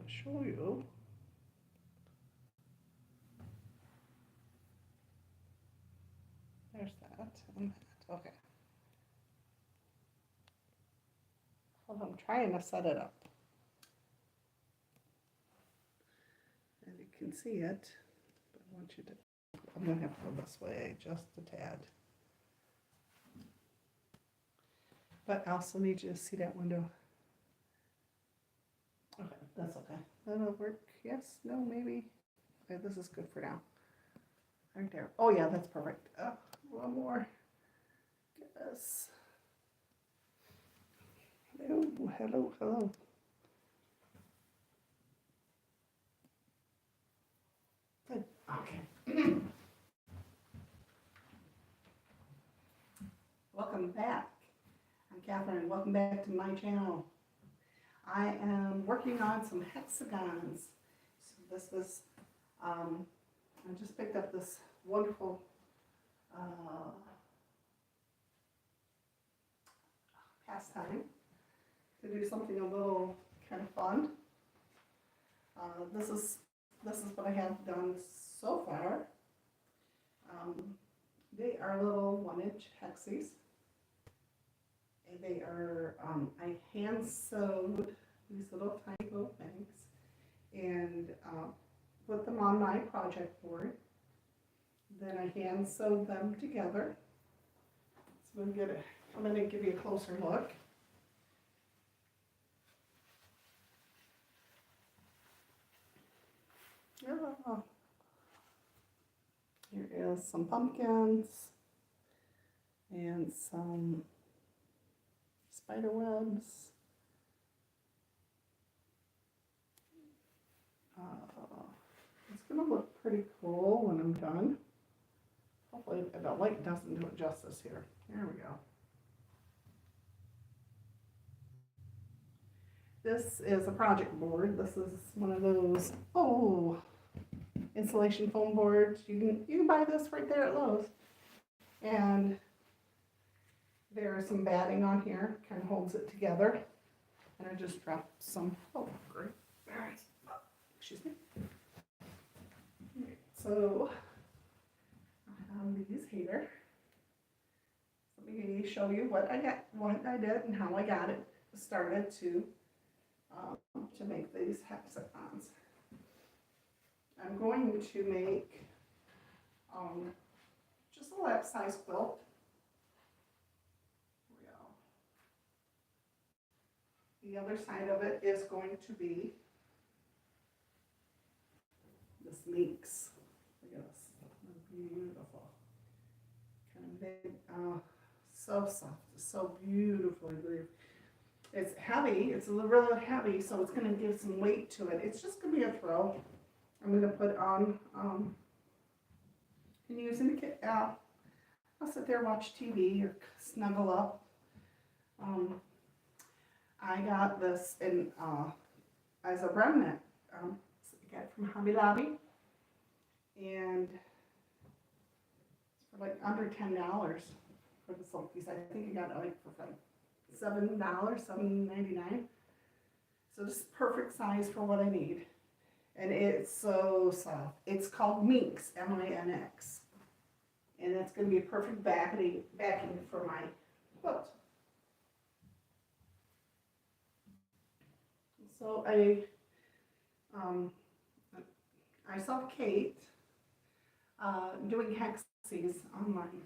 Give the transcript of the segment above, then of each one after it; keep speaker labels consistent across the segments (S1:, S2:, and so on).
S1: to show you. There's that and that. Okay. Well, I'm trying to set it up. And you can see it, but I want you to, I'm going to have to go this way just a tad. But I also need you to see that window. Okay, that's okay. That'll work. Yes, no, maybe. Okay, this is good for now. Right there. Oh yeah, that's perfect. One more. Yes. Hello, hello, hello. Good. Okay. Welcome back. I'm Catherine. Welcome back to my channel. I am working on some hexagons. So this is, I just picked up this wonderful pastime to do something a little kind of fun. This is what I have done so far. They are little 1-inch hexes. And they are, I hand sewed these little tiny little things and put them on my project board. Then I hand sewed them together. So I'm going to come in and give you a closer look. Here is some pumpkins and some spider webs. It's going to look pretty cool when I'm done. Hopefully the light doesn't do it justice here. There we go. This is a project board. This is one of those, insulation foam boards. You can buy this right there at Lowe's. And there is some batting on here, kind of holds it together. And I just dropped some, great. All right. Excuse me. Right, so I have these here. Let me show you what I did and how I got it started to make these hexagons. I'm going to make just a lap size quilt. Here we go. The other side of it is going to be this minx. Look at this. Beautiful. Kind of big. So soft. So beautifully grooved. It's heavy. It's a little heavy, so it's going to give some weight to it. It's just going to be a throw. I'm going to put on, and using the kit. I'll sit there, watch TV, or snuggle up. I got this in as a remnant. I got it from Hobby Lobby, and it's for like under $10 for the silk piece. I think I got it like for like $7, $7.99. So this is perfect size for what I need. And it's so soft. It's called Minx, M-I-N-X. And that's going to be a perfect backing for my quilt. So I saw Kate doing hexes online.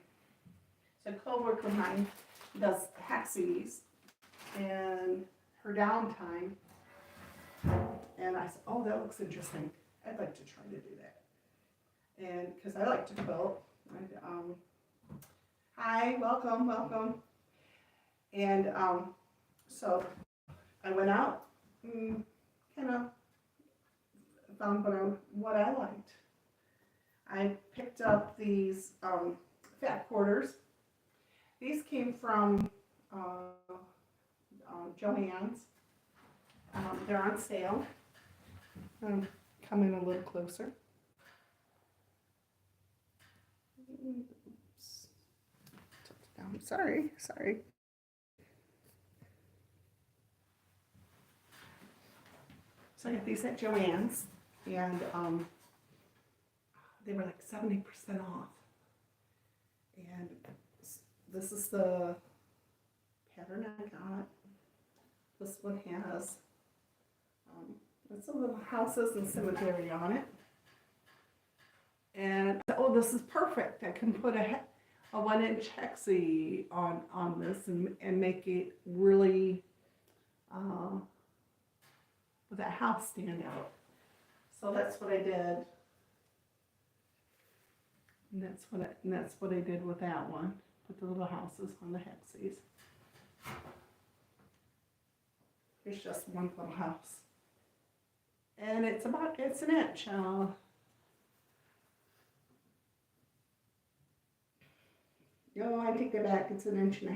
S1: So a co-worker of mine does hexes in her downtime. And I said, oh, that looks interesting. I'd like to try to do that. And because I like to quilt. Hi, welcome. And so I went out and kind of found what I liked. I picked up these fat quarters. These came from Joann's. They're on sale. Come in a little closer. Oops. Down. Sorry. So I got these at Joann's, and they were like 70% off. And this is the pattern I got. This one has, it's a little houses and cemetery on it. And, oh, this is perfect. I can put a 1-inch hexie on this and make it really, with that house stand out. So that's what I did. And that's what I did with that one. Put the little houses on the hexies. Here's just one little house. And it's an inch. No, I take that back. It's 1.5 inches.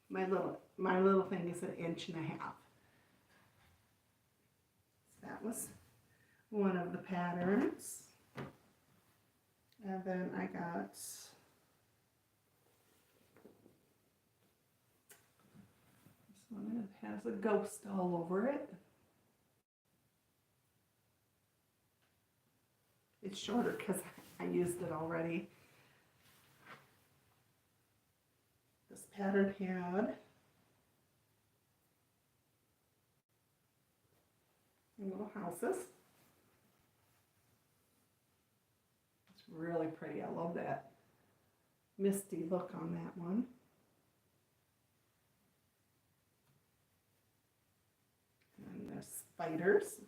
S1: My little thing is 1.5 inches. So that was one of the patterns. And then I got this one. It has a ghost all over it. It's shorter because I used it already. This pattern had little houses. It's really pretty. I love that misty look on that one. And there's spiders.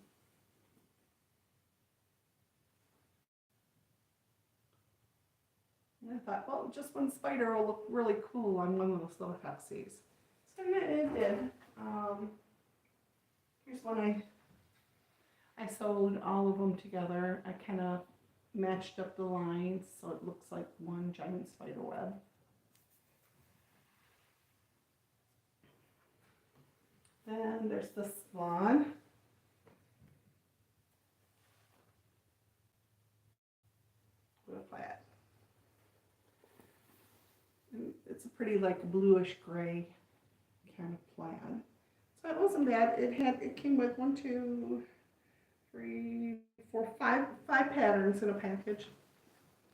S1: And I thought, well, just one spider will look really cool on one of those little hexies. So yeah, it did. Here's one I sewed all of them together. I kind of matched up the lines so it looks like one giant spider web. Then there's this one. With a flat. And it's a pretty like bluish gray kind of plaid. So it wasn't bad. It came with 1, 2, 3, 4, 5 patterns in a package.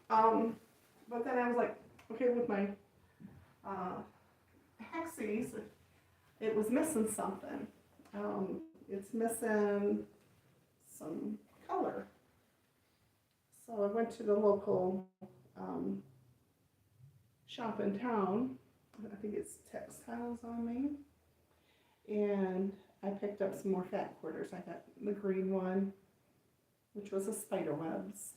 S1: But then I was like, okay, with my hexies, it was missing something. It's missing some color. So I went to the local shop in town. I think it's Textiles on Main. And I picked up some more fat quarters. I got the green one, which was a spider webs.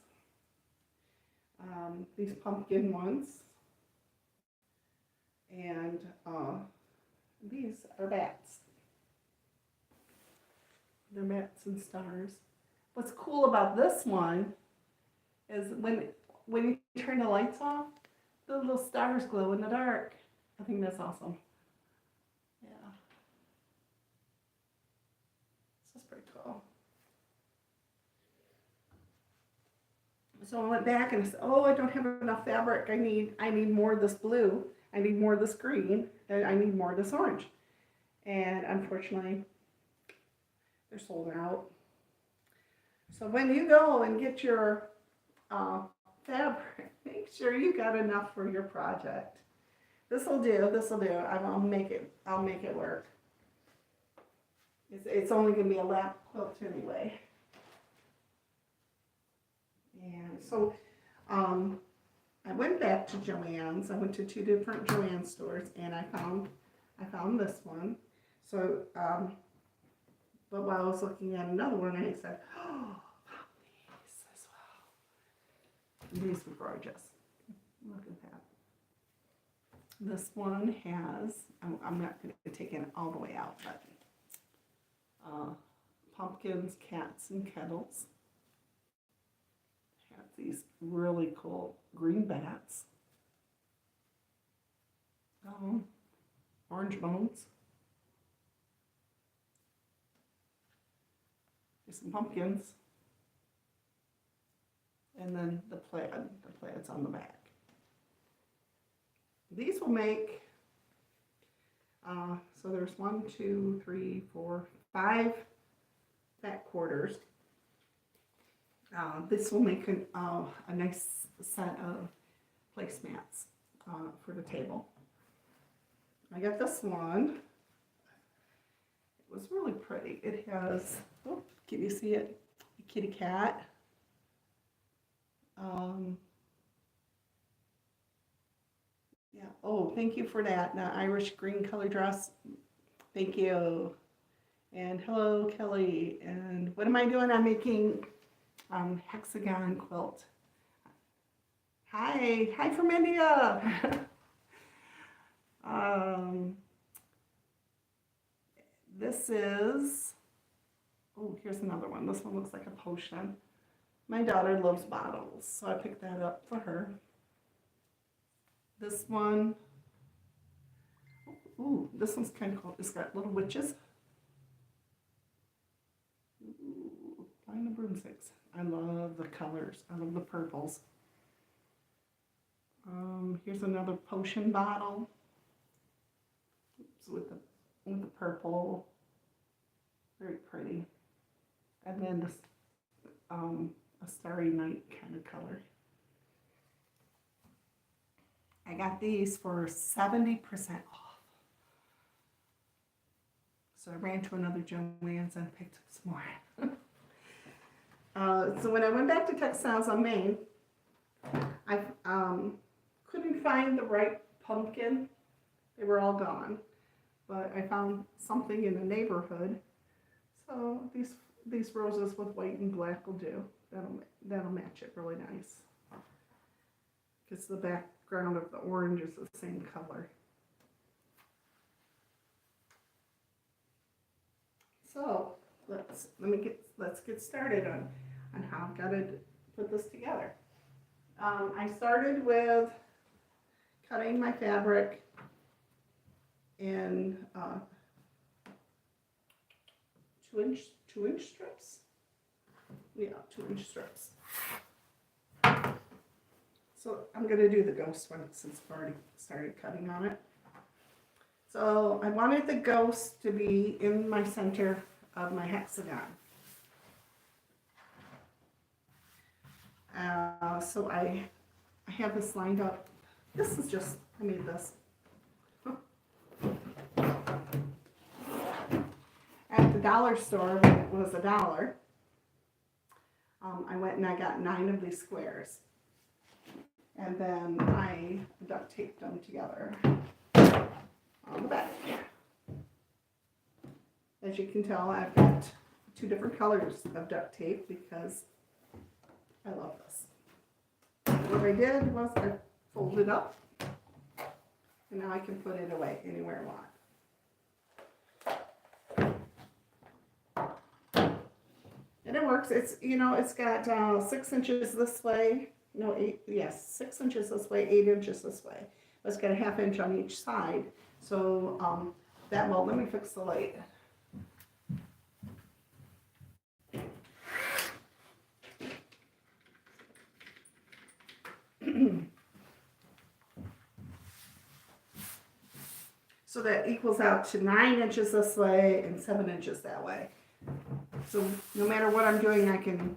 S1: These pumpkin ones. And these are bats. They're bats and stars. What's cool about this one is when you turn the lights off, the little stars glow in the dark. I think that's awesome. Yeah. This is pretty cool. So I went back and I said, oh, I don't have enough fabric. I need more of this blue. I need more of this green. And I need more of this orange. And unfortunately, they're sold out. So when you go and get your fabric, make sure you got enough for your project. This'll do. I'll make it work. It's only gonna be a lap quilt anyway. And so I went back to Joann's. I went to 2 different Joann stores and I found this one. So but while I was looking at another one, I said, oh, these as well. These were gorgeous. Look at that. This one has, I'm not going to take it all the way out, but pumpkins, cats, and kettles. Have these really cool green bats. Orange bones. There's some pumpkins. And then the plaid's on the back. These will make, so there's 1, 2, 3, 4, 5 fat quarters. This will make a nice set of placemats for the table. I got this one. It was really pretty. It has, oh, can you see it? A kitty cat. Yeah. Oh, thank you for that. The Irish green color dress. Thank you. And hello, Kelly. And what am I doing? I'm making hexagon quilt. Hi from India. This is, oh, here's another one. This one looks like a potion. My daughter loves bottles, so I picked that up for her. This one, ooh, this one's kind of cool. It's got little witches. Ooh, line of broomsticks. I love the colors. I love the purples. Here's another potion bottle. Oops, with the purple. Very pretty. And then this a starry night kind of color. I got these for 70% off. So I ran to another Joann's and picked up some more. So when I went back to Textiles on Main, I couldn't find the right pumpkin. They were all gone. But I found something in the neighborhood. So these roses with white and black will do. That'll match it really nice. Because the background of the orange is the same color. So let's get started on how I've got to put this together. I started with cutting my fabric in 2-inch strips. Yeah, 2-inch strips. So I'm going to do the ghost one since I've already started cutting on it. So I wanted the ghost to be in my center of my hexagon. So I have this lined up. This is just, I made this. At the dollar store, when it was $1, I went and I got 9 of these squares. And then I duct taped them together on the back. As you can tell, I've got 2 different colors of duct tape because I love this. What I did was I folded up, and now I can put it away anywhere I want. And it works. It's, you know, it's got 6 inches this way. No, 8, yes, 6 inches this way, 8 inches this way. It's got a 1/2 inch on each side. So that will, let me fix the light. So that equals out to 9 inches this way and 7 inches that way. So no matter what I'm doing, I can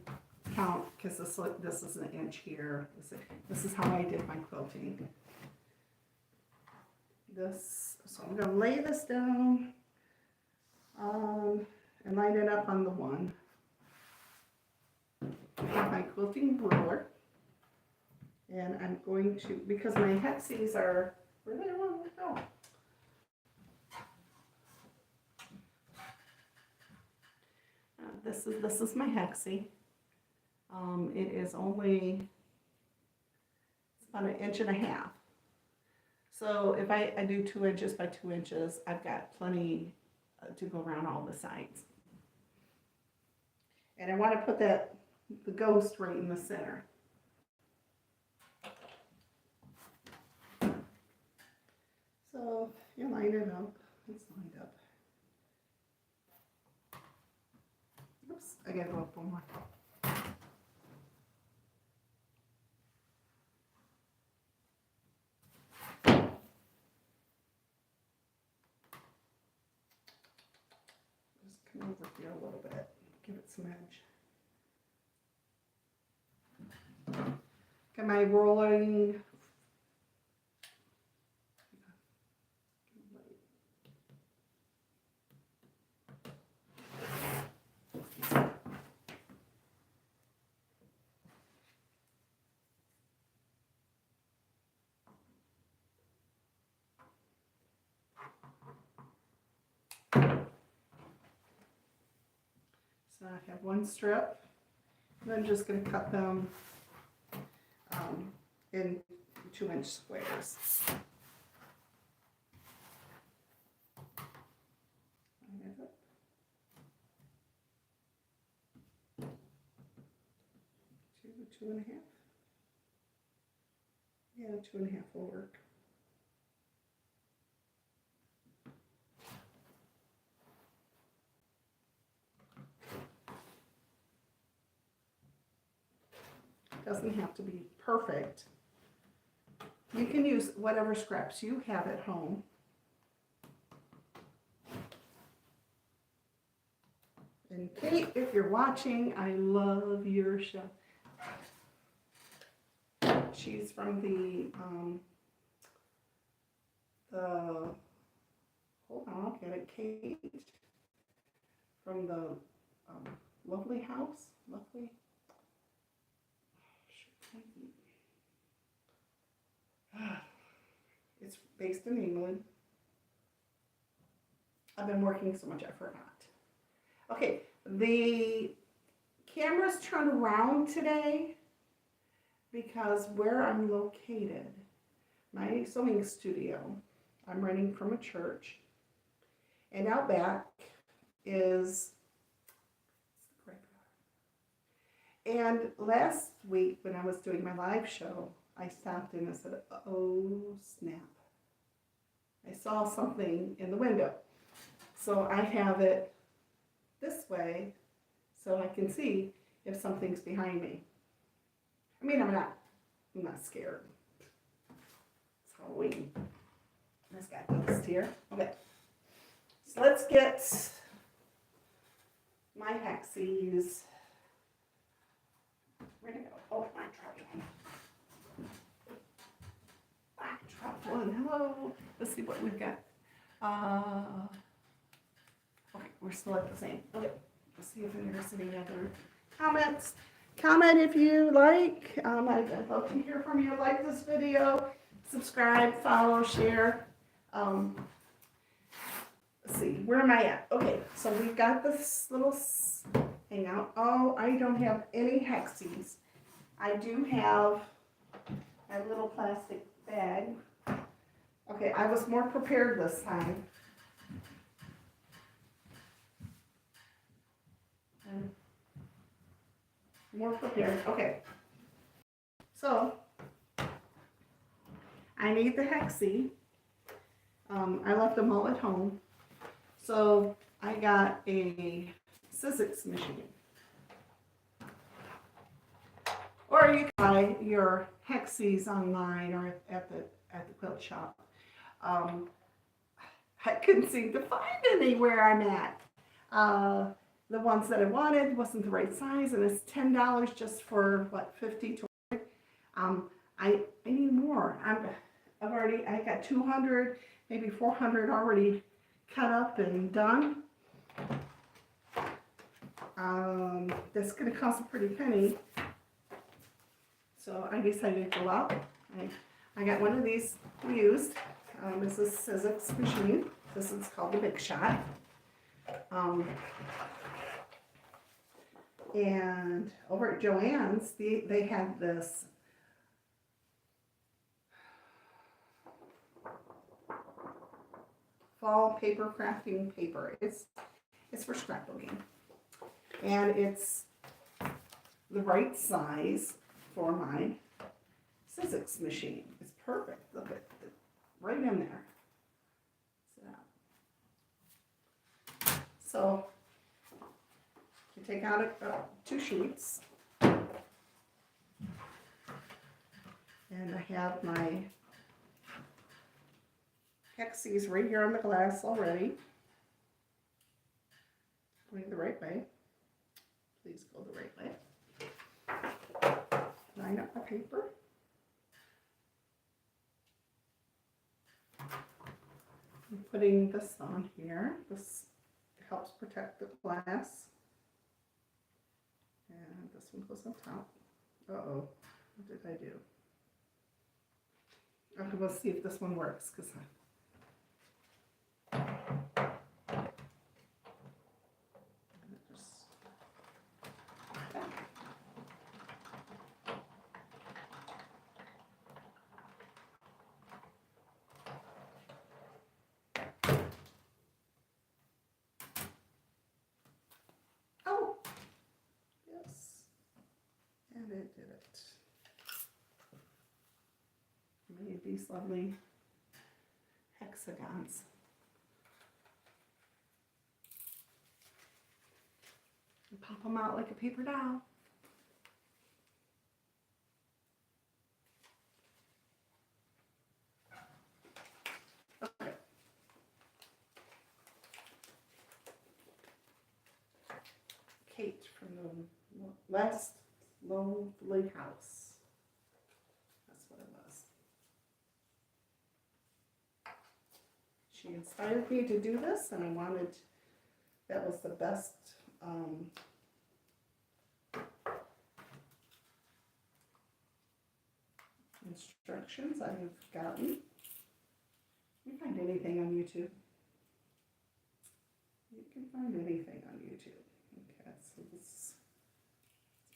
S1: count because this is an inch here. This is how I did my quilting. So I'm going to lay this down and line it up on the one. I have my quilting ruler, and I'm going to, because my hexes are, where do they want to go? This is my hexie. It is only, it's about 1.5 inches. So if I do 2 inches by 2 inches, I've got plenty to go around all the sides. And I want to put the ghost right in the center. So you line it up. It's lined up. Oops, I gotta go up one more. Just come over here a little bit, give it some edge. Got my rolling. So I have one strip, and I'm just going to cut them in 2-inch squares. Two and a half. Yeah, 2.5 will work. Doesn't have to be perfect. You can use whatever scraps you have at home. And Kate, if you're watching, I love your show. She's from the hold on, I'll get it, Kate. From the Lovely House, Lovely. It's based in England. I've been working so much I forgot. Okay, the camera's turned around today because where I'm located, my sewing studio, I'm renting from a church, and out back is the graveyard. And last week when I was doing my live show, I stopped in and said, oh snap. I saw something in the window. So I have it this way so I can see if something's behind me. I mean, I'm not scared. It's Halloween. This guy goes here. Okay. So let's get my hexes. Where'd it go? Oh, I dropped one. Hello. Let's see what we've got. Okay, we're still at the same. Okay. Let's see if there's any other comments. Comment if you like. I'd love to hear from you. Like this video, subscribe, follow, share. Let's see, where am I at? Okay, so we've got this little hangout. Oh, I don't have any hexes. I do have a little plastic bag. Okay, I was more prepared this time. More prepared. Okay. So I need the hexie. I left them all at home. So I got a Sizzix machine. Or you can buy your hexes online or at the quilt shop. I couldn't seem to find anywhere I'm at. The ones that I wanted wasn't the right size, and it's $10 just for what, 50 to I need more. I got 200, maybe 400 already cut up and done. That's gonna cost a pretty penny. So I decided to go out. I got one of these used. This is Sizzix machine. This is called the Big Shot. And over at Joann's, they had this fall paper crafting paper. It's for scrapbooking, and it's the right size for my Sizzix machine. It's perfect. Look at it, right in there. So you take out 2 sheets, and I have my hexes right here on the glass already. I'm going to right way. Please go the right way. Line up my paper. I'm putting this on here. This helps protect the glass. And this one goes on top. Uh-oh, what did I do? Okay, we'll see if this one works, because oh, yes, and it did it. Made these lovely hexagons. And pop them out like a paper doll. Okay. Kate from the West Lonely House. That's what it was. She inspired me to do this, and I wanted, that was the best instructions I have gotten. You can find anything on YouTube. You can find anything on YouTube. Okay, so let's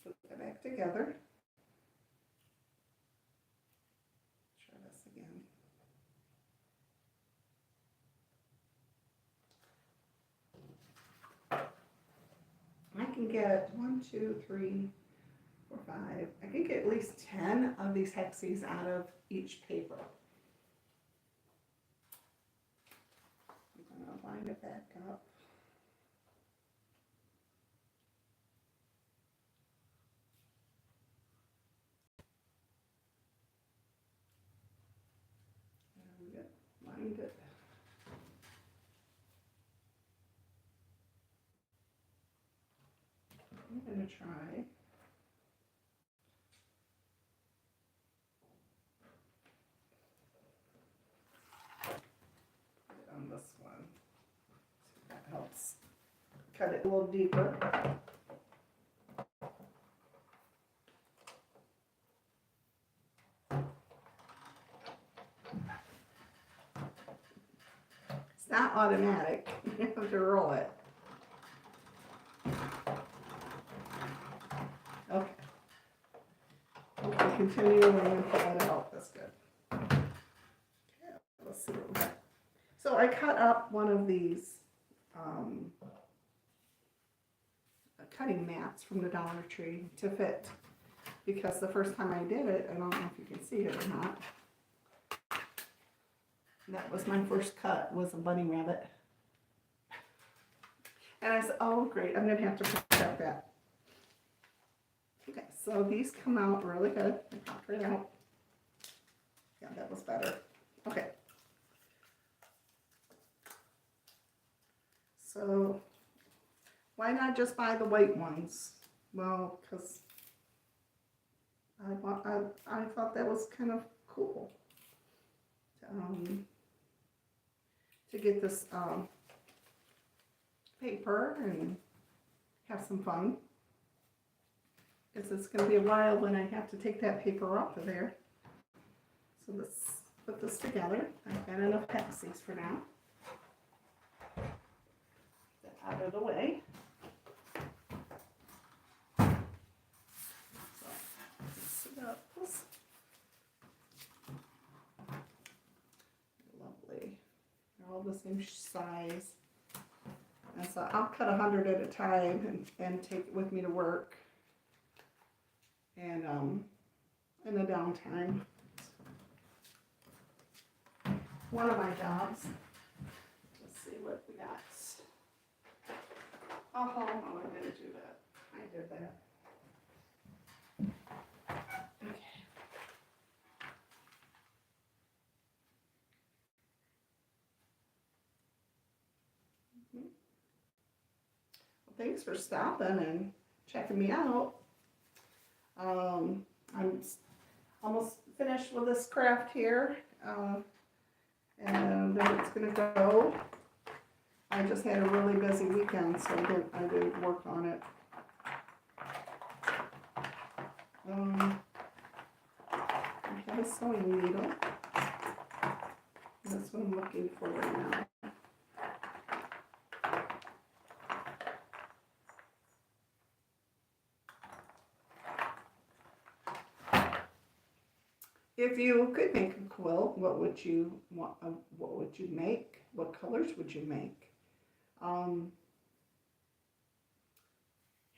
S1: put that back together. Try this again. I can get 1, 2, 3, 4, 5. I can get at least 10 of these hexes out of each paper. I'm going to line it back up. There we go. Lined it. I'm going to try. On this one. See if that helps cut it a little deeper. It's not automatic. You have to roll it. Okay. Hopefully continually and pull it out. That's good. Okay, let's see what we got. So I cut up one of these cutting mats from the Dollar Tree to fit, because the first time I did it, I don't know if you can see it or not, that was my first cut, was a bunny rabbit. And I said, oh great, I'm going to have to protect that. Okay, so these come out really good. I popped right out. Yeah, that was better. Okay. So why not just buy the white ones? Well, because I thought that was kind of cool to get this paper and have some fun. Because it's going to be a while when I have to take that paper off of there. So let's put this together. I've got enough hexes for now. Get that out of the way. Lovely. They're all the same size. And so I'll cut 100 at a time and take it with me to work. And in the downtime. One of my jobs. Let's see what we got. Oh, I didn't do that. I did that. thanks for stopping and checking me out. I'm almost finished with this craft here, and then it's gonna go. I just had a really busy weekend, so I didn't work on it. I have a sewing needle. That's what I'm looking for right now. If you could make a quilt, what would you want? What would you make? What colors would you make?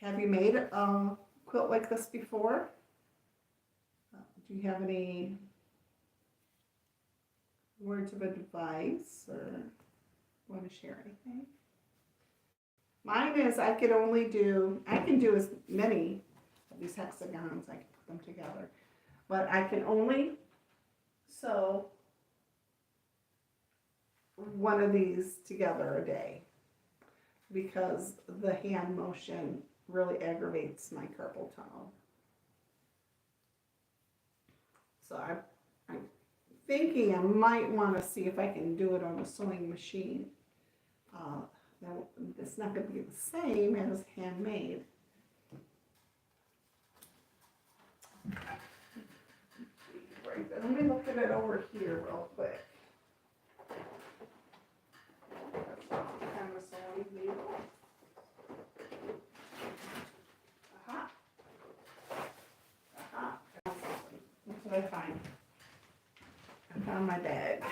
S1: Have you made a quilt like this before? Do you have any words of advice or want to share anything? Mine is I can do as many of these hexagons, I can put them together, but I can only sew one of these together a day because the hand motion really aggravates my carpal tunnel. So I'm thinking I might want to see if I can do it on a sewing machine. It's not going to be the same as handmade. Right, let me look at it over here real quick. Kind of sewing needle. Aha. Aha. That's what I find. I found my bag.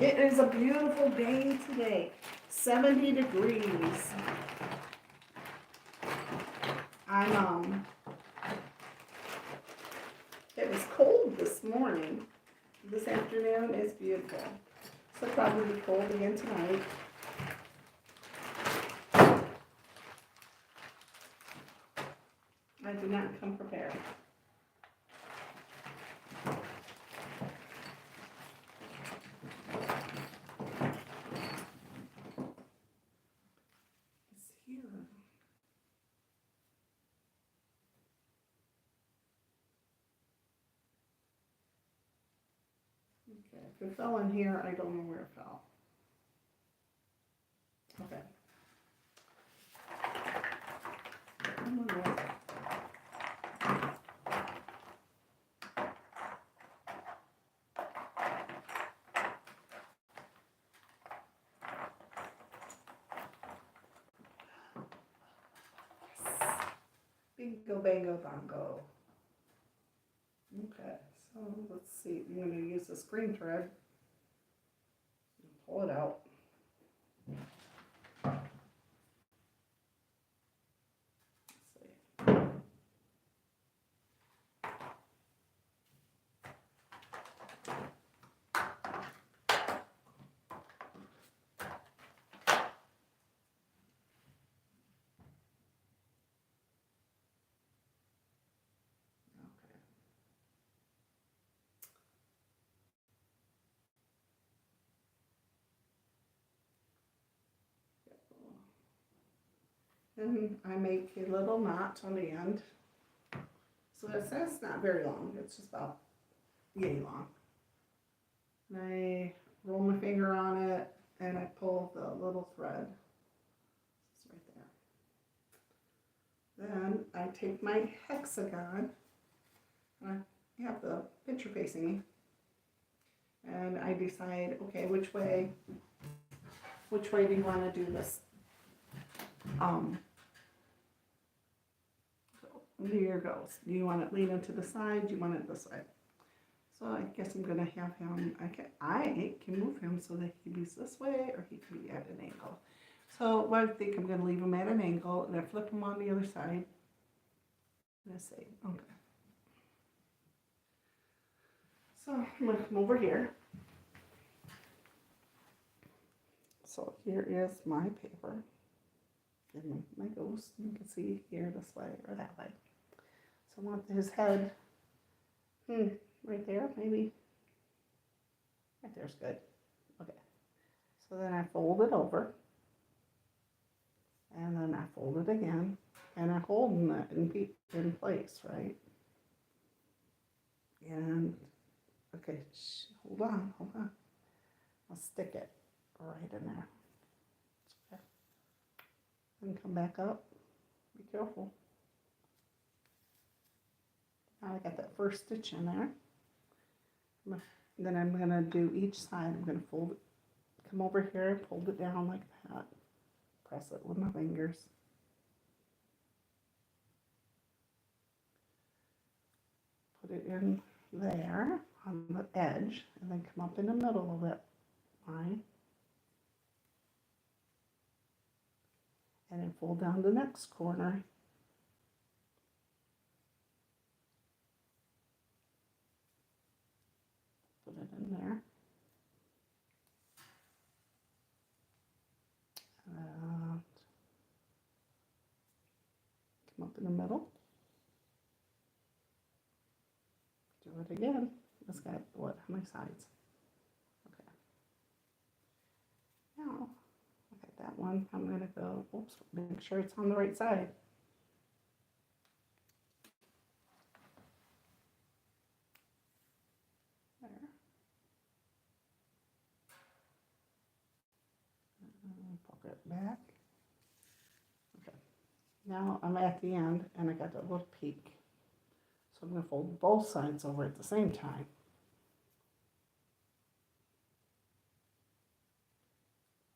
S1: It is a beautiful day today. 70 degrees. It was cold this morning. This afternoon is beautiful. So probably be cold again tonight. I did not come prepared. It's here. Okay, if it fell in here, I don't know where it fell. Okay. Bingo, bango, bongo. Okay, so let's see. I'm going to use the screen thread and pull it out. Let's see. And I make a little knot on the end. So it says not very long, it's just about yay long. And I roll my finger on it and I pull the little thread. It's right there. Then I take my hexagon, and I have the picture facing me, and I decide, okay, which way do you want to do this? Here goes. Do you want it leaning to the side? Do you want it this way? So I guess I'm gonna have him. I can move him so that he be this way, or he can be at an angle. So I think I'm gonna leave him at an angle, and I flip him on the other side. Let's see. Okay. So I'm gonna come over here. So here is my paper. And my ghost, you can see here this way or that way. So I want his head right there, maybe. Right there's good. Okay. So then I fold it over. And then I fold it again. And I'm holding it in place, right? And, okay, hold on. I'll stick it right in there. Okay. And come back up. Be careful. Now I got that first stitch in there. Then I'm going to do each side. I'm going to fold it, come over here, fold it down like that. Press it with my fingers. Put it in there on the edge, and then come up in the middle of that line. And then fold down the next corner. Put it in there. And come up in the middle. Do it again. It's got what? How many sides? Okay. Now, okay, that one, I'm going to go, oops, make sure it's on the right side. There. Poke it back. Okay. Now I'm at the end and I got that little peak. So I'm going to fold both sides over at the same time.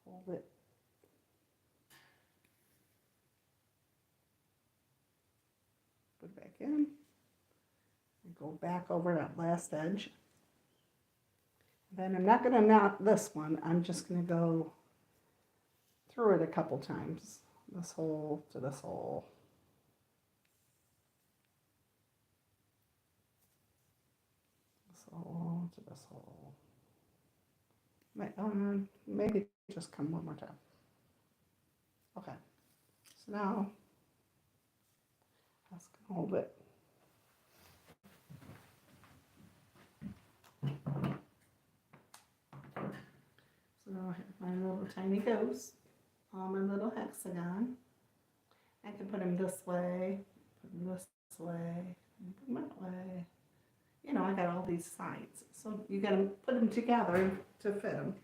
S1: Hold it. Put it back in. And go back over that last edge. Then I'm not going to knot this one. I'm just going to go through it a couple times. This hole to this hole. This hole to this hole. Maybe just come one more time. Okay. So now, I was going to hold it. So I have my little tiny ghost on my little hexagon. I can put him this way, put him this way, and put him that way. You know, I got all these sides. So you got to put them together to fit them.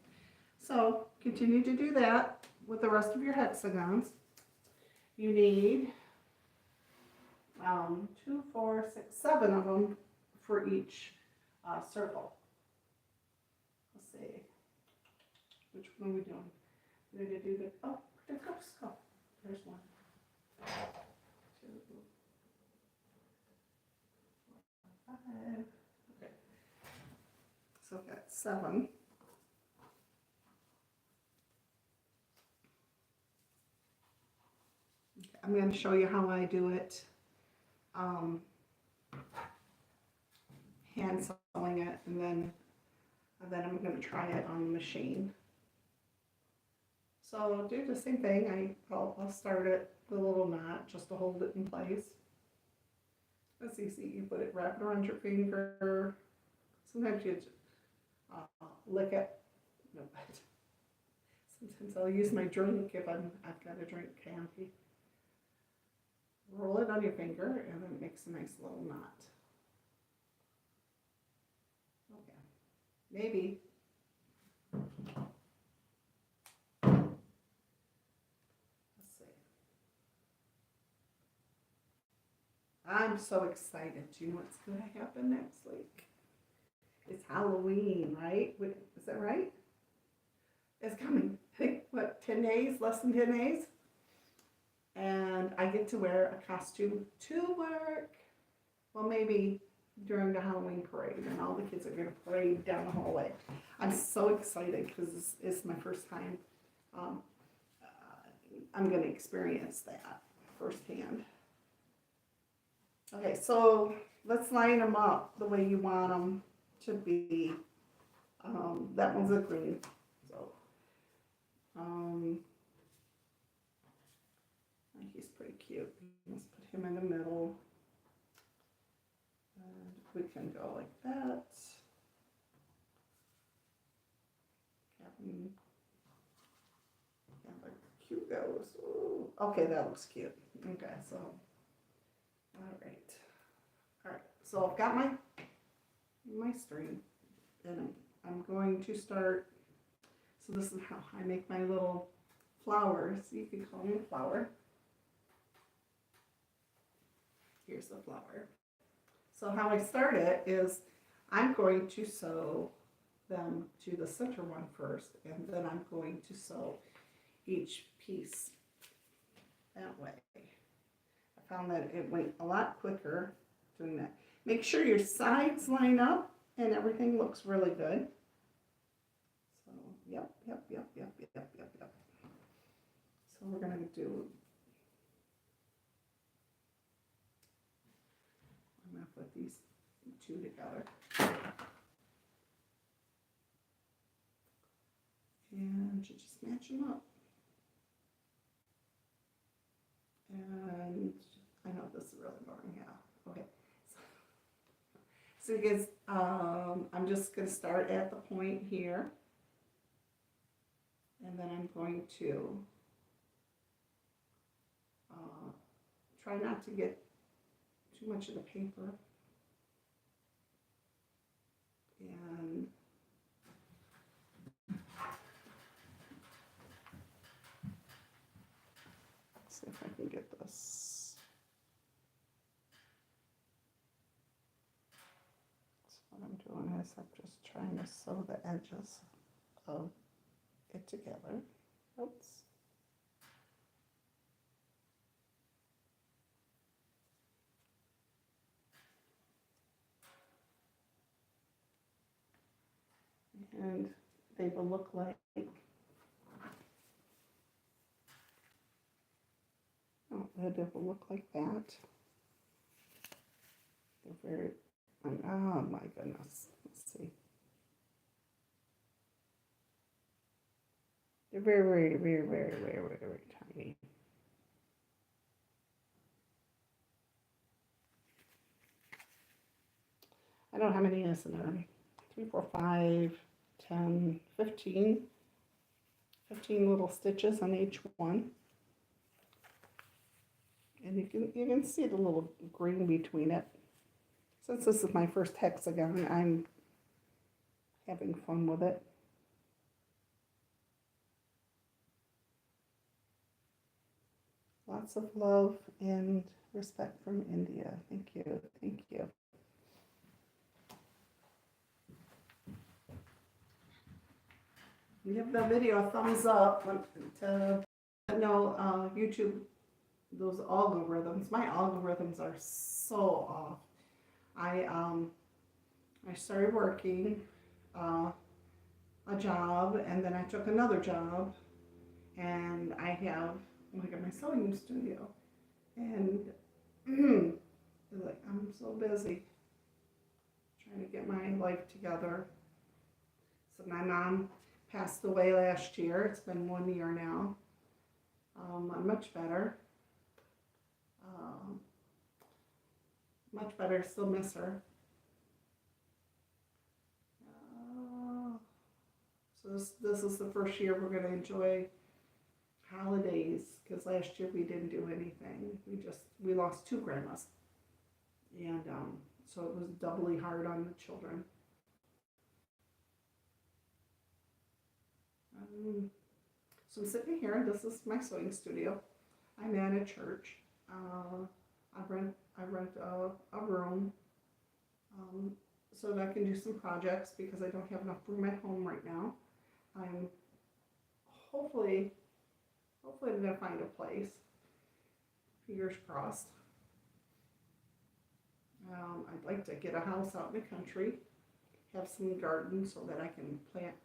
S1: So continue to do that with the rest of your hexagons. You need 2, 4, 6, 7 of them for each circle. Let's see. Which one are we doing? We're going to do the, oh, where'd the ghost go? There's 1, 2, 4, 5. Okay. So I've got 7. Okay. I'm going to show you how I do it. Hand sewing it, and then I'm going to try it on the machine. So I'll do the same thing. I'll start it with a little knot just to hold it in place. That's easy. You put it, wrap it around your finger. Sometimes you lick it. No, but sometimes I'll use my drink if I've got a drink handy. Roll it on your finger, and then it makes a nice little knot. Okay, maybe. I'm so excited. Do you know what's going to happen next week? It's Halloween, right? Is that right? It's coming. I think, what, 10 days? Less than 10 days? And I get to wear a costume to work. Well, maybe during the Halloween parade, and all the kids are going to parade down the hallway. I'm so excited because it's my first time. I'm going to experience that firsthand. Okay, so let's line them up the way you want them to be. That one's a green, so he's pretty cute. Let's put him in the middle. And we can go like that. Yeah, like cute goes. Ooh. Okay, that looks cute. Okay, so, all right. So I've got my string, and I'm going to start. So this is how I make my little flowers. You can call them a flower. Here's the flower. So how I start it is I'm going to sew them to the center one first, and then I'm going to sew each piece that way. I found that it went a lot quicker doing that. Make sure your sides line up and everything looks really good. So, yep. So we're going to do, I'm going to put these two together. And you just match them up. And I know this is really boring, yeah. Okay. So you guys, I'm just going to start at the point here. And then I'm going to try not to get too much of the paper. And see if I can get this. So what I'm doing is I'm just trying to sew the edges of it together. Oops. And they will look like, oh, they will look like that. They're very, oh my goodness, let's see. They're very tiny. I don't know how many is in there. 3, 4, 5, 10, 15. 15 little stitches on each one. And you can see the little green between it. Since this is my first hexagon, I'm having fun with it. Lots of love and respect from India. Thank you. Thank you. Give the video a thumbs up to know YouTube, those algorithms. My algorithms are so off. I started working a job, and then I took another job, and I have like at my sewing studio, and like I'm so busy trying to get my life together. So my mom passed away last year. It's been 1 year now. I'm much better. Much better. Still miss her. So this is the first year we're going to enjoy holidays, because last year we didn't do anything. We lost 2 grandmas, and so it was doubly hard on the children. So I'm sitting here. This is my sewing studio. I'm at a church. I rent a room so that I can do some projects, because I don't have enough room at home right now. I'm hopefully I'm gonna find a place. Fingers crossed. I'd like to get a house out in the country, have some gardens so that I can plant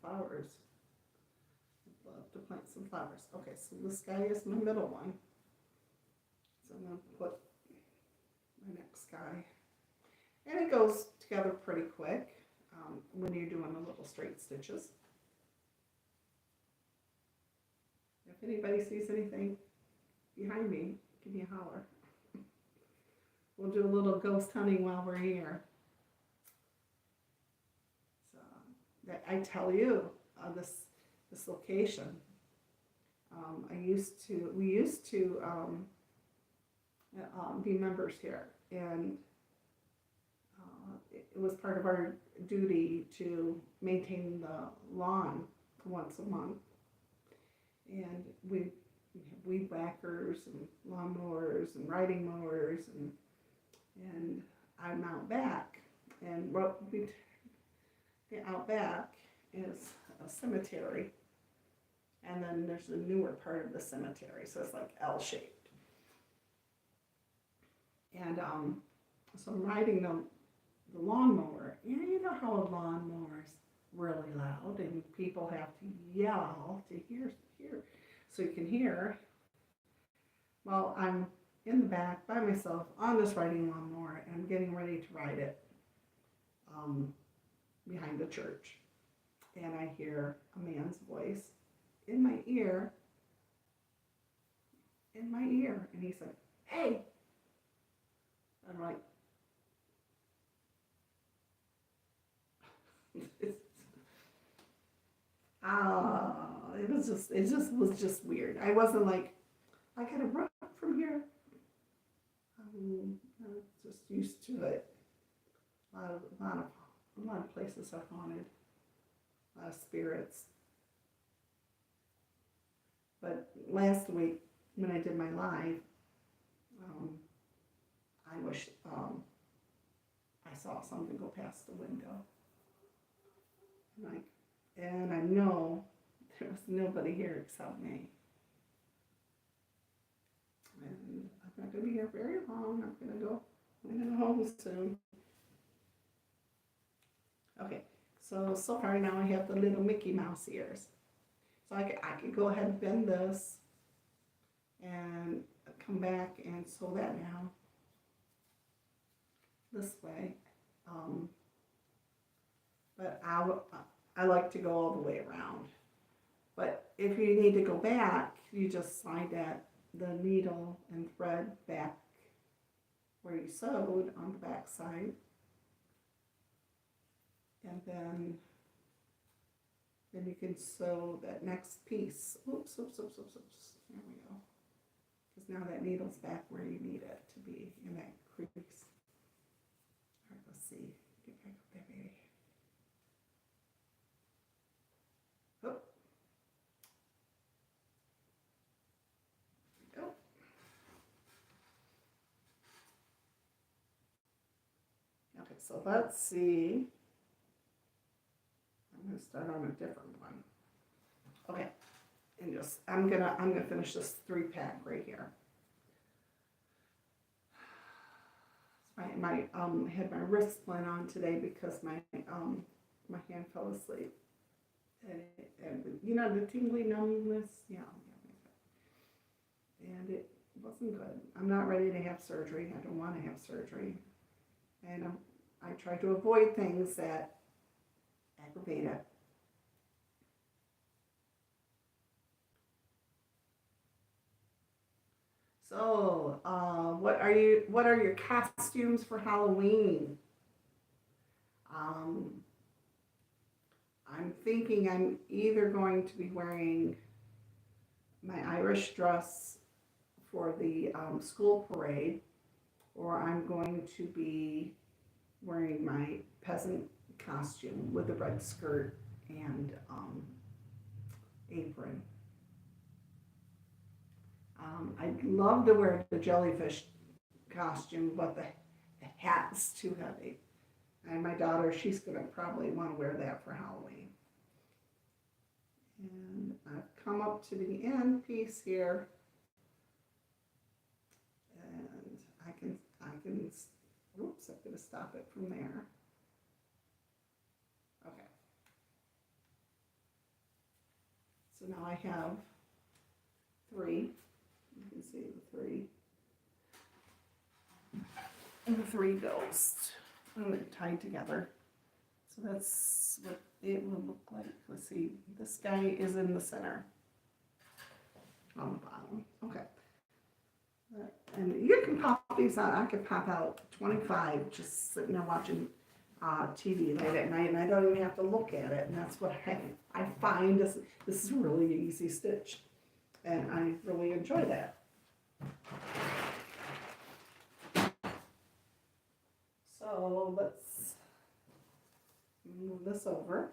S1: flowers. I'd love to plant some flowers. Okay, so this guy is my middle one. So I'm gonna put my next guy, and it goes together pretty quick when you're doing the little straight stitches. If anybody sees anything behind me, give me a holler. we'll do a little ghost hunting while we're here. So, I tell you, this location, we used to be members here, and it was part of our duty to maintain the lawn once a month. And we have weed whackers and lawnmowers and riding mowers, and I'm out back, and the out back is a cemetery, and then there's a newer part of the cemetery, so it's like L-shaped. And so I'm riding the lawnmower. You know how a lawnmower's really loud, and people have to yell to hear, so you can hear. Well, I'm in the back by myself on this riding lawnmower, and I'm getting ready to ride it behind the church, and I hear a man's voice in my ear, and he's like, "Hey!" I'm like, it was just weird. I wasn't like, I gotta run from here. I'm just used to it. A lot of places are haunted. A lot of spirits. But last week when I did my live, I wish I saw something go past the window. And I know there was nobody here except me. And I'm not going to be here very long. I'm going to go home soon. Okay, so far now I have the little Mickey Mouse ears. So I could go ahead and bend this and come back and sew that now this way. But I like to go all the way around. But if you need to go back, you just slide the needle and thread back where you sewed on the back side. And then you can sew that next piece. Oops. There we go. Because now that needle's back where you need it to be, in that crease. All right, let's see. Get back up there, baby. Oh. Oh. Okay, so let's see. I'm gonna start on a different one. Okay, and I'm gonna finish this 3-pack right here. I had my wrist splint on today because my hand fell asleep, and you know the tingly numbness, yeah, and it wasn't good. I'm not ready to have surgery. I don't want to have surgery, and I try to avoid things that aggravate it. So, what are your costumes for Halloween? I'm thinking I'm either going to be wearing my Irish dress for the school parade, or I'm going to be wearing my peasant costume with a red skirt and apron. I'd love to wear the jellyfish costume, but the hat's too heavy. And my daughter, she's going to probably want to wear that for Halloween. And I've come up to the end piece here. And I can, oops, I'm going to stop it from there. Okay. So now I have 3. You can see the 3. And the 3 ghosts. And they're tied together. So that's what it will look like. Let's see. This guy is in the center. On the bottom. Okay. And you can pop these out. I could pop out 25 just sitting there watching TV late at night, and I don't even have to look at it. And that's what I find this is really easy stitch, and I really enjoy that. So let's move this over.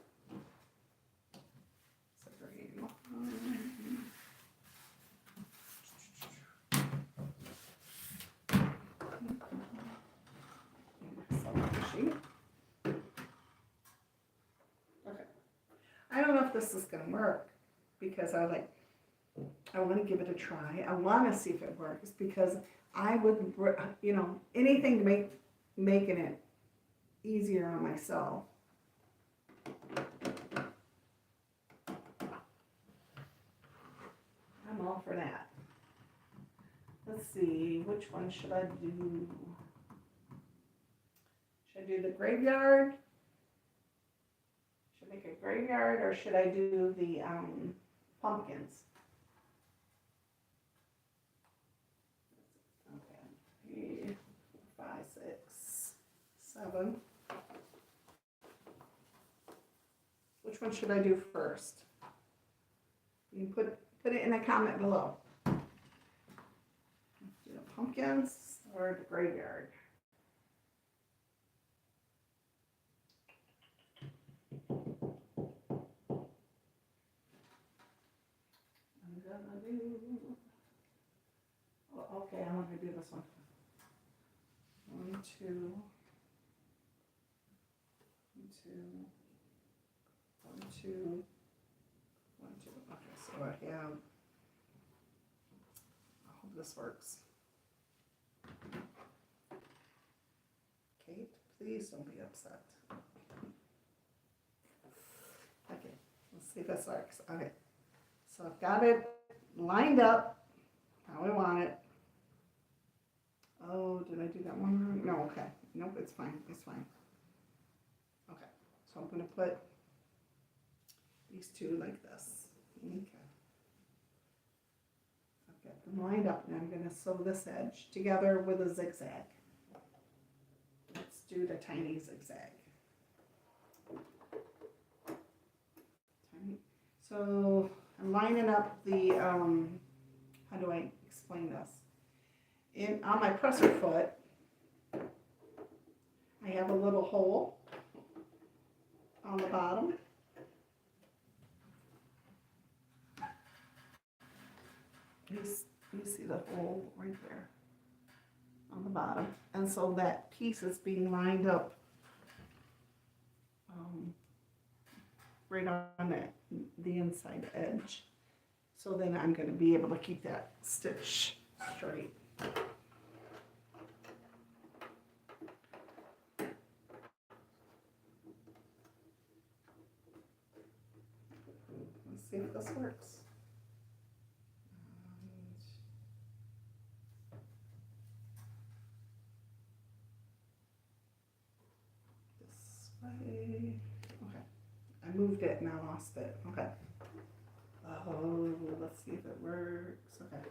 S1: I don't know if this is going to work because I want to give it a try. I want to see if it works because I would, anything to making it easier on myself. I'm all for that. Let's see, which one should I do? Should I do the graveyard? Make a graveyard, or should I do the pumpkins? Okay, 3, 4, 5, 6, 7. Which one should I do first? You can put it in a comment below. Do the pumpkins or the graveyard? Okay, I'm going to do this one. 1, 2, 1, 2, 1, 2, 1, 2. Okay, so I have, I hope this works. Kate, please don't be upset. Okay, let's see if this works. Okay, so I've got it lined up how I want it. Oh, did I do that one wrong? No, okay. Nope, it's fine. It's fine. Okay, so I'm going to put these two like this. Okay. I've got them lined up, and I'm going to sew this edge together with a zigzag. Let's do the tiny zigzag. Tiny. So I'm lining up the, how do I explain this? On my presser foot, I have a little hole on the bottom. You see the hole right there on the bottom. And so that piece is being lined up right on the inside edge. So then I'm going to be able to keep that stitch straight. Let's see if this works. This way. Okay. I moved it and I lost it. Okay. Oh, let's see if it works. Okay.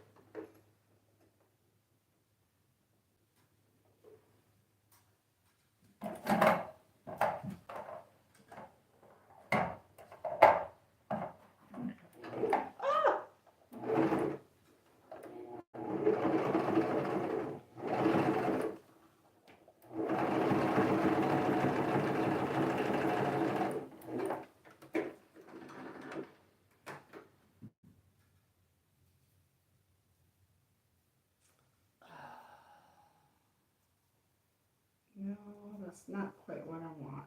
S1: No, that's not quite what I want.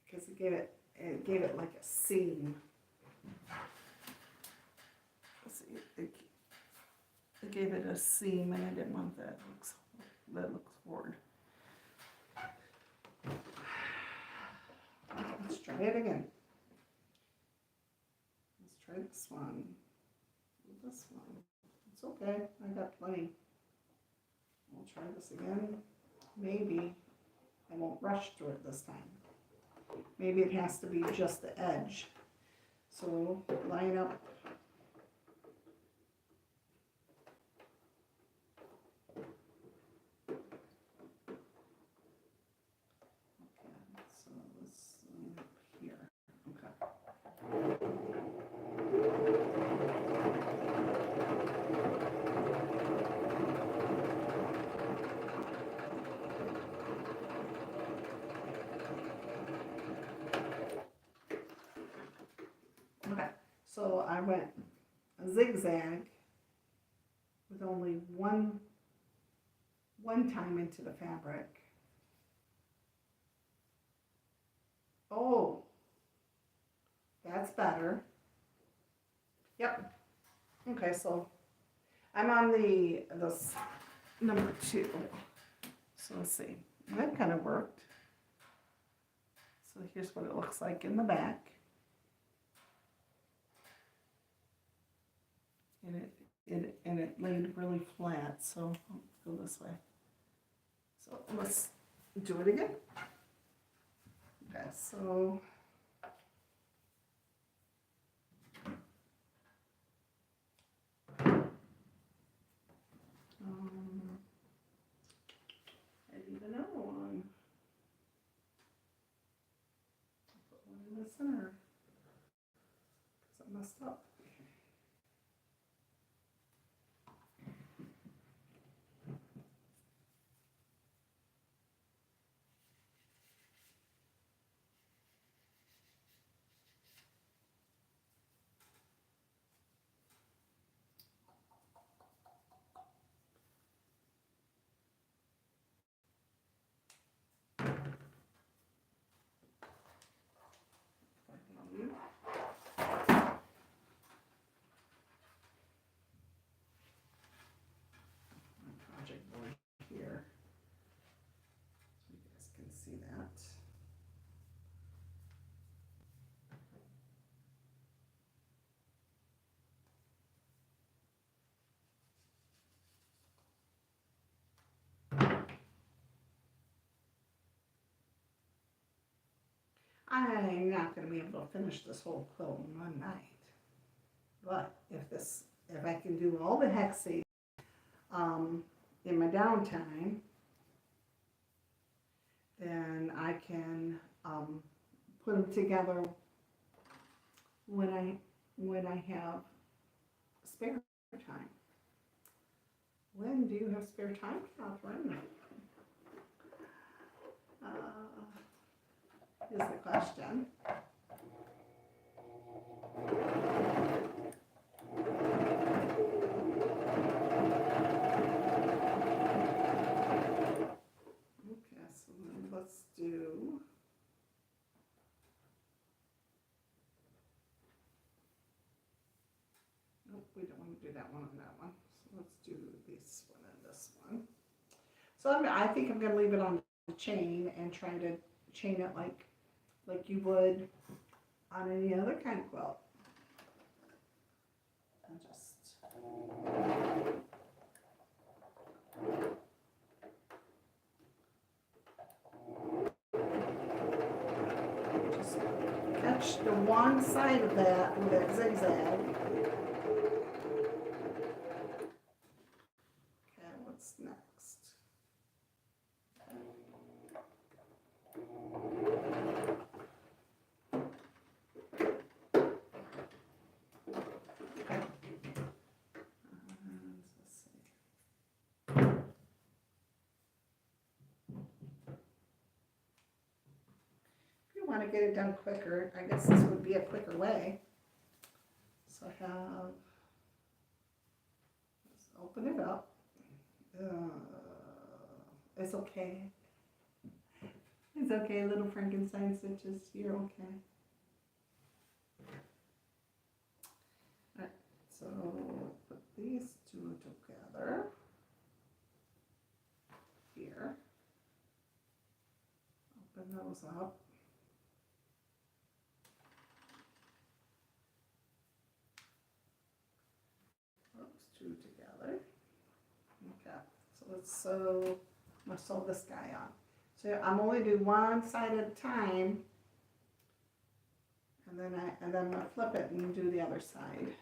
S1: Because it gave it like a seam. Let's see, it gave it a seam, and I didn't want that. That looks forward. Let's try it again. Let's try this one. This one. It's okay. I got plenty. We'll try this again. Maybe I won't rush through it this time. Maybe it has to be just the edge. So line up I went zigzag with only one time into the fabric. Oh, that's better. Yep. Okay, so I'm on this number 2. So let's see. That kind of worked. So here's what it looks like in the back. And it laid really flat, so I'll go this way. So let's do it again. Okay, so I need another one. I'll put one in the center because I messed up. Project board here, so you guys can see that. I'm not going to be able to finish this whole quilt in one night, but if I can do all the hexes in my downtime, then I can put them together when I have spare time. When do you have spare time, Catherine? Is the question. Okay, so then let's do nope, we don't want to do that one and that one. So let's do this one and this one. So I think I'm going to leave it on the chain and try to chain it like you would on any other kind of quilt. And just catch the one side of that with that zigzag. Okay, what's next? Want to get it done quicker, I guess this would be a quicker way. So I have, let's open it up. It's okay. It's okay, little Frankenstein stitches, you're okay. Alright, so put these two together here. Open those up. Together. Okay, so I'm gonna sew this guy on. So I'm only do one side at a time, and then I'm gonna flip it and do the other side.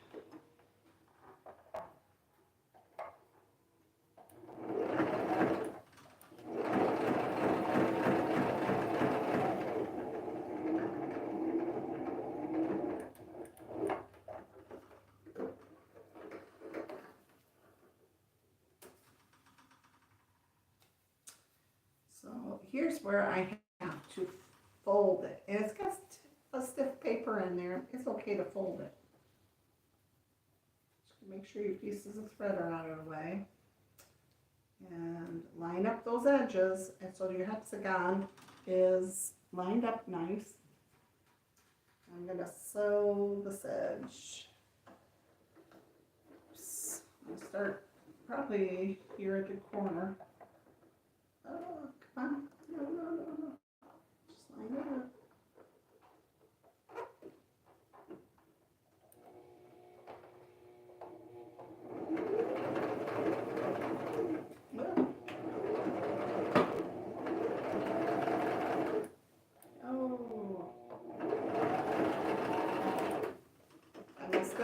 S1: So here's where I have to fold it. And it's got a stiff paper in there. It's okay to fold it. Make sure your pieces of thread are out of the way. And line up those edges, and so your hexagon is lined up nice. I'm gonna sew this edge. Oops. I'll start probably here at the corner. Oh, come on. No, no, no, no. Just line it up.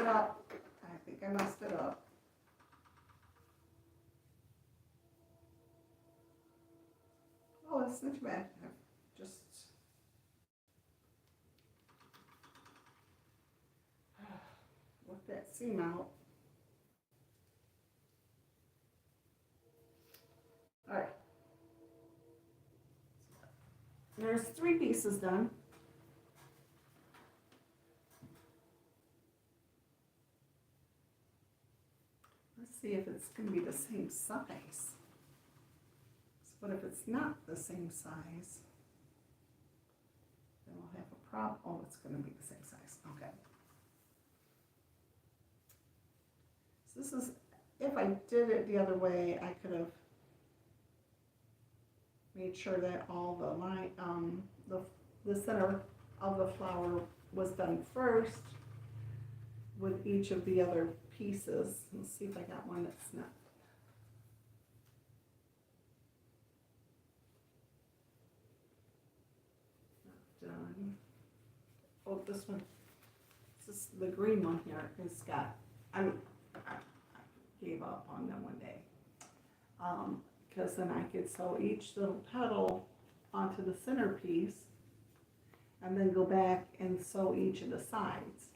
S1: Up. I think I messed it up. Oh, that's not too bad. I've just work that seam out. All right. There's 3 pieces done. See if it's going to be the same size. But if it's not the same size, then we'll have a problem. Oh, it's going to be the same size. Okay. So this is, if I did it the other way, I could have made sure that all the line, the center of the flower was done first with each of the other pieces. Let's see if I got one that's not. Not done. Oh, this one. This is the green one here. It's got. I gave up on them one day. Because then I could sew each little petal onto the centerpiece, and then go back and sew each of the sides.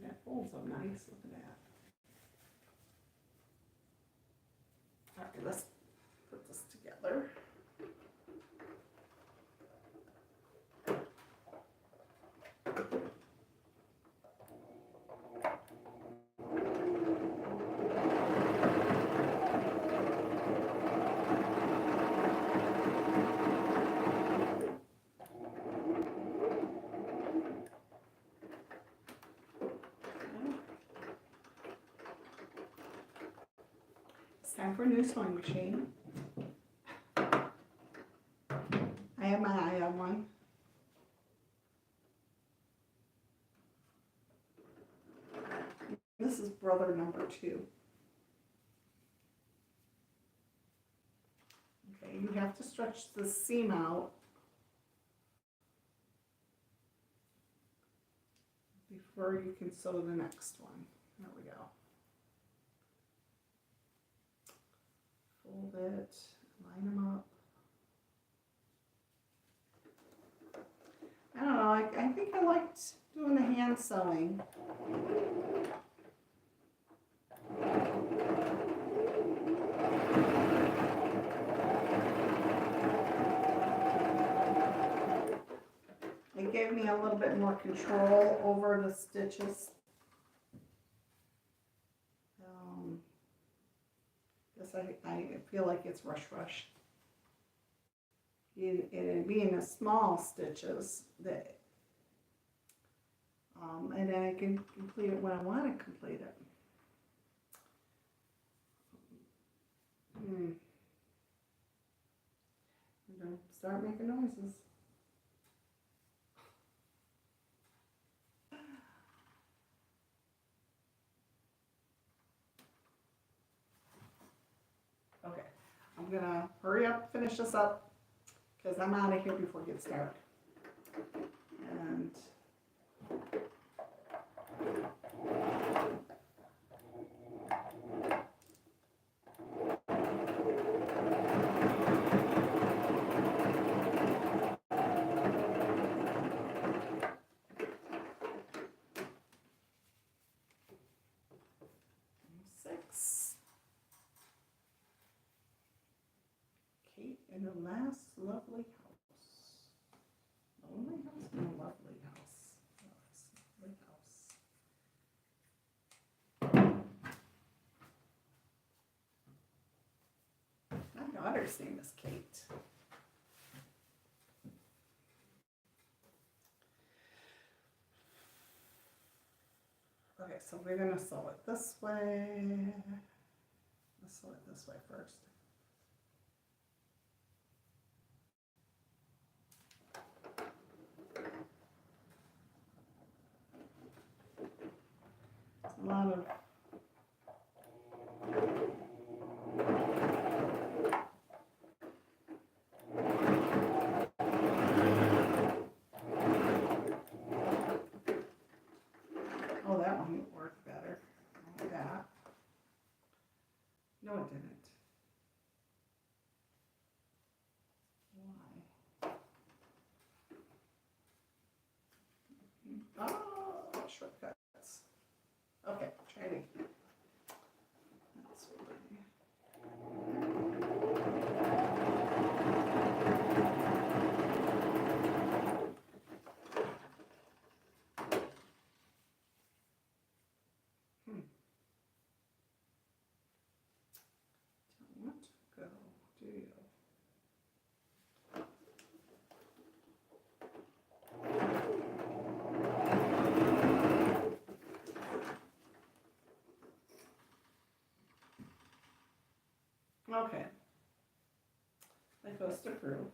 S1: That folds up nice, look at that. All right, let's put this together. Time for a new sewing machine. I have my eye on one. This is brother number 2. Okay, you have to stretch the seam out before you can sew the next one. There we go. Fold it, line them up. I don't know, I think I liked doing the hand sewing. It gave me a little bit more control over the stitches. I feel like it's rush. It being the small stitches that, and then I can complete it when I want to complete it. I'm gonna start making noises. Okay, I'm gonna hurry up, finish this up, because I'm out of here before it gets dark. And in the last lovely house. Lonely house in a lovely house. Yes, lovely house. so we're gonna sew it this way. Let's sew it this way first. A lot of oh, that one would work better. Like that. No, it didn't. Why? Oh, shortcuts. Okay, try it again. That's what? Go, do you? Okay. That goes to prove.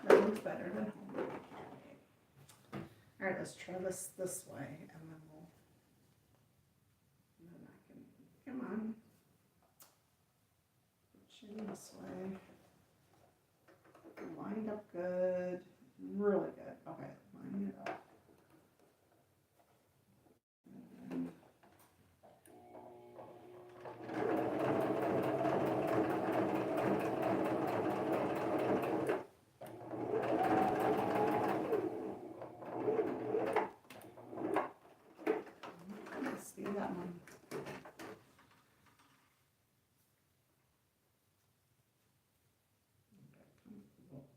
S1: That one's better than home. Alright, let's try this way and then we'll. And then I can. Come on. Put you this way. Lined up good. Really good. Okay, line it up.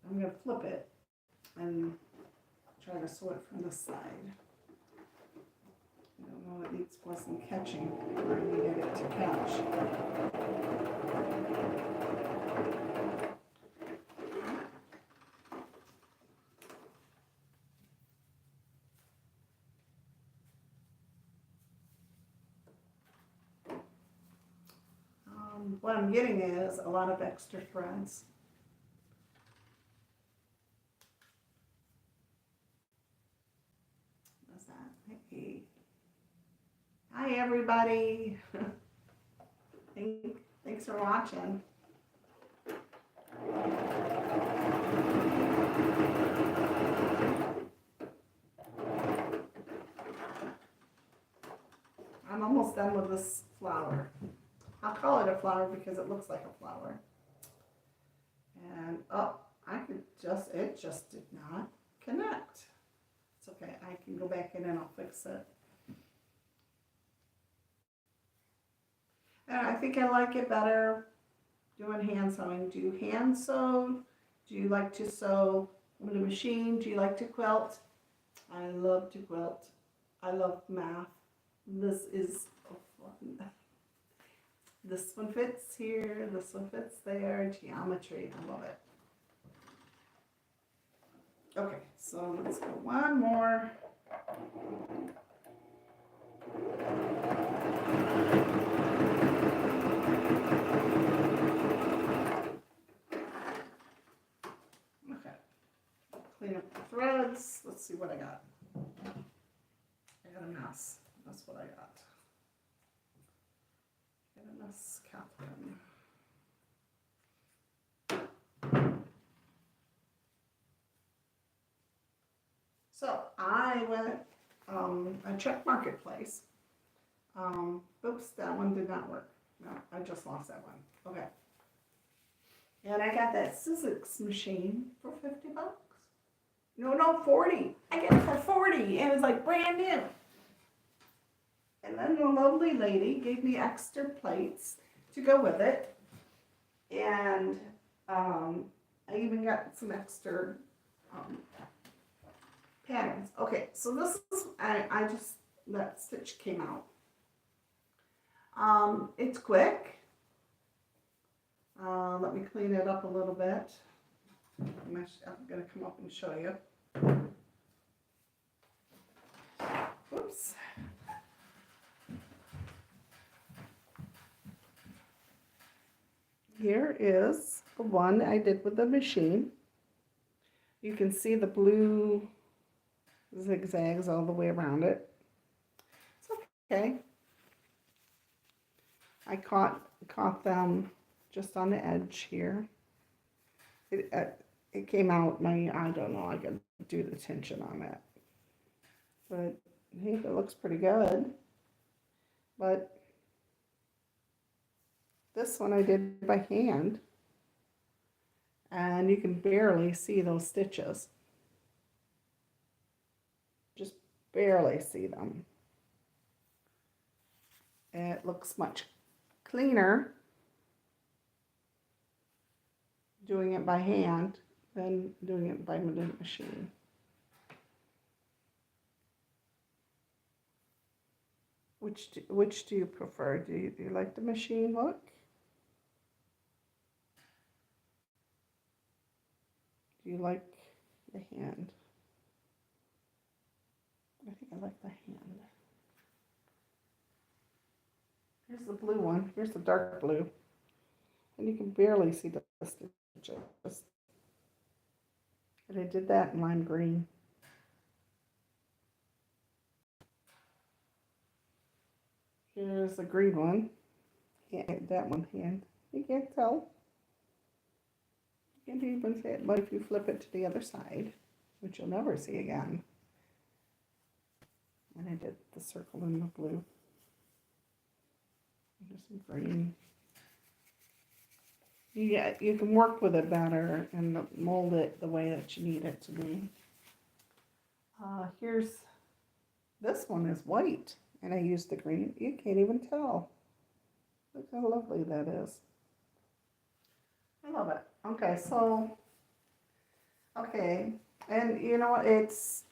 S1: I'm going to flip it and try to sew it from this side. I don't know, it wasn't catching where I needed it to catch. What I'm getting is a lot of extra threads. What's that? Hey. Hi everybody. Thanks for watching. I'm almost done with this flower. I'll call it a flower because it looks like a flower. And oh, it just did not connect. It's okay, I can go back in and I'll fix it. And I think I like it better doing hand sewing. Do you hand sew? Do you like to sew with a machine? Do you like to quilt? I love to quilt. I love math. This is fun. This one fits here, this one fits there, geometry, I love it. Okay, so let's go one more. Okay, clean up the threads. Let's see what I got. I got a mess. That's what I got. Catherine. So I went, I checked Marketplace. Oops, that one did not work. No, I just lost that one. Okay. And I got that Sizzix machine for 50 bucks. No, 40. I get it for 40. It was like brand new. And then the lovely lady gave me extra plates to go with it, and I even got some extra patterns. Okay, so this is, that stitch came out. It's quick. Let me clean it up a little bit. I'm going to come up and show you. Oops. here is the one I did with the machine. You can see the blue zigzags all the way around it. It's okay. I caught them just on the edge here. It came out, I don't know, I could do the tension on it. But I think it looks pretty good. But this one I did by hand. And you can barely see those stitches. Just barely see them. It looks much cleaner doing it by hand than doing it by the machine. Which do you prefer? Do you like the machine look? Do you like the hand? I think I like the hand. Here's the blue one. Here's the dark blue. And you can barely see the stitches. And I did that in lime green. Here's the green one. That one hand. You can't tell. You can't even see it, but if you flip it to the other side, which you'll never see again. And I did the circle in the blue. Here's some green. You can work with it better and mold it the way that you need it to be. Here's, this one is white, and I used the green. You can't even tell. Look how lovely that is. I love it. Okay, so, okay, and you know what, it's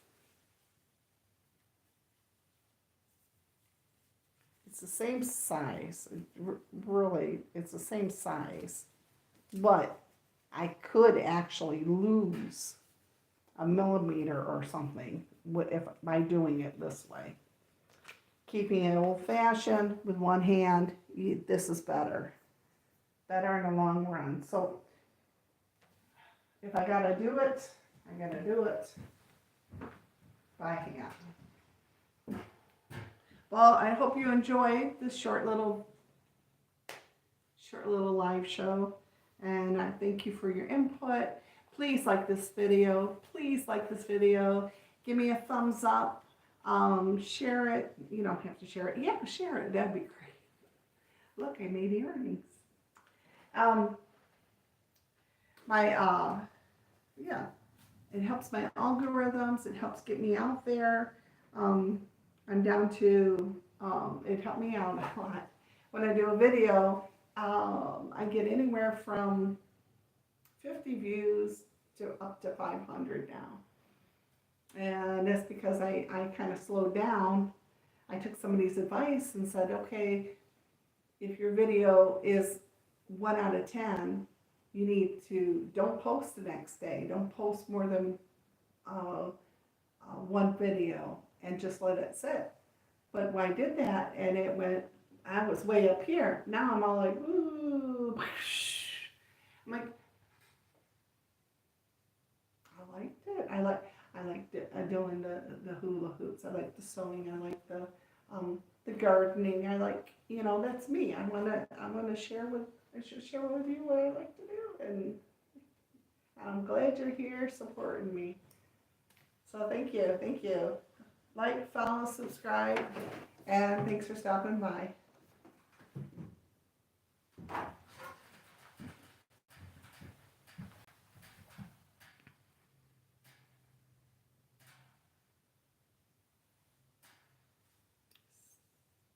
S1: the same size, really, it's the same size, but I could actually lose a millimeter or something by doing it this way. Keeping it old-fashioned with one hand, this is better in the long run. So if I gotta do it, I gotta do it by hand. Well, I hope you enjoyed this short little live show, and I thank you for your input. Please like this video. Please like this video. Give me a thumbs up. Share it. You don't have to share it. Yeah, share it. That'd be great. Look, I made earrings. Yeah, it helps my algorithms. It helps get me out there. I'm down to, it helped me out a lot. When I do a video, I get anywhere from 50 views to up to 500 now. And that's because I kind of slowed down. I took somebody's advice and said, okay, if your video is 1 out of 10, you need to, don't post the next day. Don't post more than one video and just let it sit. But when I did that and it went, I was way up here. Now I'm all like, ooh, I'm like, I liked it. I liked it, doing the hula hoops. I like the sewing. I like the gardening. I like, you know, that's me. I wanna share with you what I like to do, and I'm glad you're here supporting me. So thank you. Like, follow, subscribe, and thanks for stopping by.